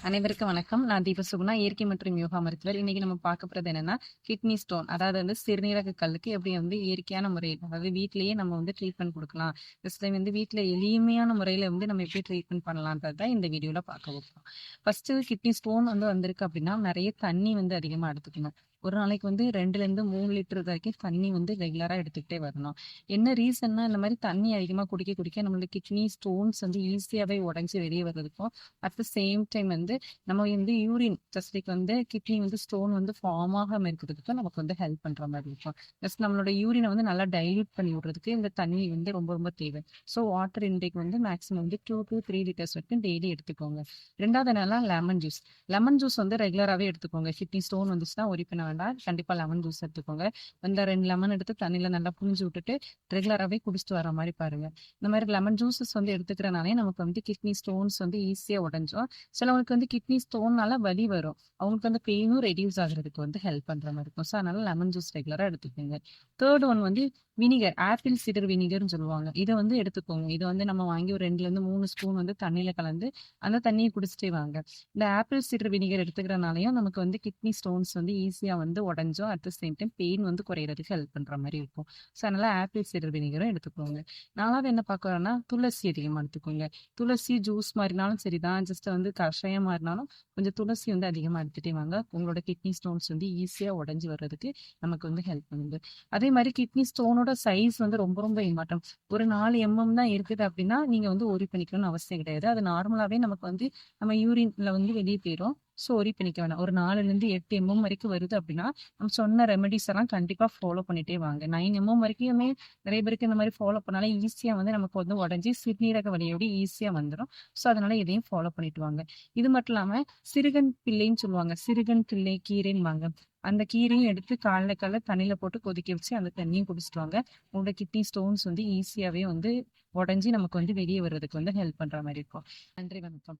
அனைவருக்கும் வணக்கம். நான் தீபசுகுணா, இயற்கை மற்றும் யோகா மருத்துவர். இன்னைக்கு நம்ம பார்க்க போறது என்னன்னா, கிட்னி ஸ்டோன், அதாவது சிறுநீரக கல்லுக்கு எப்படி இயற்கையான முறையில், அதாவது வீட்டிலேயே நம்ம ட்ரீட்மெண்ட் கொடுக்கலாம். டைம் வீட்டில் எளிமையான முறையில நம்ம எப்படி ட்ரீட்மெண்ட் பண்ணலான்றது தான் இந்த வீடியோல பார்க்க போகிறோம். ஃபர்ஸ்ட் கிட்னி ஸ்டோன் வந்திருக்கு அப்படின்னா நிறைய தண்ணி அதிகமா எடுத்துக்கணும். ஒரு நாளைக்கு 2ல இருந்து 3 லிட்டர் வரைக்கும் தண்ணி ரெகுலரா எடுத்துக்கிட்டே வரணும். என்ன ரீசன்னா, இந்த மாதிரி தண்ணி அதிகமா குடிக்க குடிக்க நம்மளுக்கு கிட்னி ஸ்டோன்ஸ் ஈஸியாவே உடஞ்சி வெளியே வர்றதுக்கும், அட் த சேம் டைம் நம்ம urine just kidney stone form ஆகாம இருக்கிறதுக்கு நமக்கு ஹெல்ப் பண்ற மாதிரி இருக்கும். ஜஸ்ட் நம்மளோட யூரினை நல்லா டைல்யூட் பண்ணி விடுறதுக்கு இந்த தண்ணி ரொம்ப ரொம்ப தேவை. So water intake maximum 2 to 3 litres வரைக்கும் டெய்லி எடுத்துக்கோங்க. ரெண்டாவது என்னன்னா லெமன் ஜூஸ். லெமன் ஜூஸ் ரெகுலராகவே எடுத்துக்கோங்க. கிட்னி ஸ்டோன் வந்துச்சுன்னா ஒரி பண்ண வேண்டாம், கண்டிப்பா லெமன் ஜூஸ் எடுத்துக்கோங்க. 2 லெமன் எடுத்து தண்ணியில நல்லா புழிஞ்சு விட்டுட்டு ரெகுலராகவே குடிச்சிட்டு வர மாதிரி பாருங்க. இந்த மாதிரி லெமன் ஜூஸஸ் எடுத்துக்கிறனாலே நமக்கு கிட்னி ஸ்டோன்ஸ் ஈஸியா உடஞ்சும். சிலவங்களுக்கு கிட்னி ஸ்டோன்னால வலி வரும், அவங்களுக்கு பெயினும் ரெடியூஸ் ஆகுறதுக்கு ஹெல்ப் பண்ற மாதிரி இருக்கும். ஸோ அதனால லெமன் ஜூஸ் ரெகுலரா எடுத்துக்கோங்க. Third one vinegar, apple cider வினிகர்னு சொல்லுவாங்க. இதை எடுத்துக்கோங்க. இது நம்ம வாங்கி ஒரு 2ல இருந்து 3 ஸ்பூன் தண்ணியில கலந்து அந்த தண்ணியை குடிச்சிட்டே வாங்க. இந்த ஆப்பிள் சிடர் வினிகர் எடுத்துக்கிறனாலையும் நமக்கு கிட்னி ஸ்டோன்ஸ் ஈஸியா உடஞ்சும், at the same time pain குறையறதுக்கு ஹெல்ப் பண்ற மாதிரி இருக்கும். ஸோ அதனால ஆப்பிள் சிடர் வினிகரும் எடுத்துக்கோங்க. நாலாவது என்ன பார்க்கறோம்னா துளசி அதிகமா எடுத்துக்கோங்க. துளசி ஜூஸ் மாதிரினாலும் சரிதான், ஜஸ்ட் கஷாயம் மாதிரினாலும் கொஞ்சம் துளசி அதிகமா எடுத்துட்டே வாங்க. உங்களோட கிட்னி ஸ்டோன்ஸ் ஈஸியா உடஞ்சி வர்றதுக்கு நமக்கு ஹெல்ப் பண்ணுது. அதே மாதிரி கிட்னி ஸ்டோனோட சைஸ் ரொம்ப ரொம்ப இம்பார்ட்டன்ட். ஒரு 4 mm தான் இருக்குது அப்படின்னா நீங்க ஒரி பண்ணிக்கணும்னு அவசியம் கிடையாது. அது நார்மலாவே நமக்கு நம்ம யூரின்ல வெளியே போயிடும். ஸோ ஒரி பண்ணிக்க வேணாம். ஒரு 4ல இருந்து 8 mm வரைக்கும் வருது அப்படின்னா நம்ம சொன்ன ரெமெடிஸ் எல்லாம் கண்டிப்பா ஃபாலோ பண்ணிட்டே வாங்க. 9 mm வரைக்குமே நிறைய பேருக்கு இந்த மாதிரி ஃபாலோ பண்ணாலே ஈஸியா நமக்கு உடஞ்சி சிறுநீரக வலியோட ஈஸியா வந்துடும். ஸோ அதனால இதையும் ஃபாலோ பண்ணிட்டு வாங்க. இது மட்டும் இல்லாம சிறுகன் பிள்ளைன்னு சொல்லுவாங்க, சிறுகன் பிள்ளை கீரைன்னு வாங்க. அந்த கீரையும் எடுத்து காலைல தண்ணியில போட்டு கொதிக்க வச்சு அந்த தண்ணியும் குடிச்சிட்டு வாங்க. உங்களோட கிட்னி ஸ்டோன்ஸ் ஈஸியாவே உடஞ்சி நமக்கு வெளியே வர்றதுக்கு ஹெல்ப் பண்ற மாதிரி இருக்கும். நன்றி, வணக்கம்.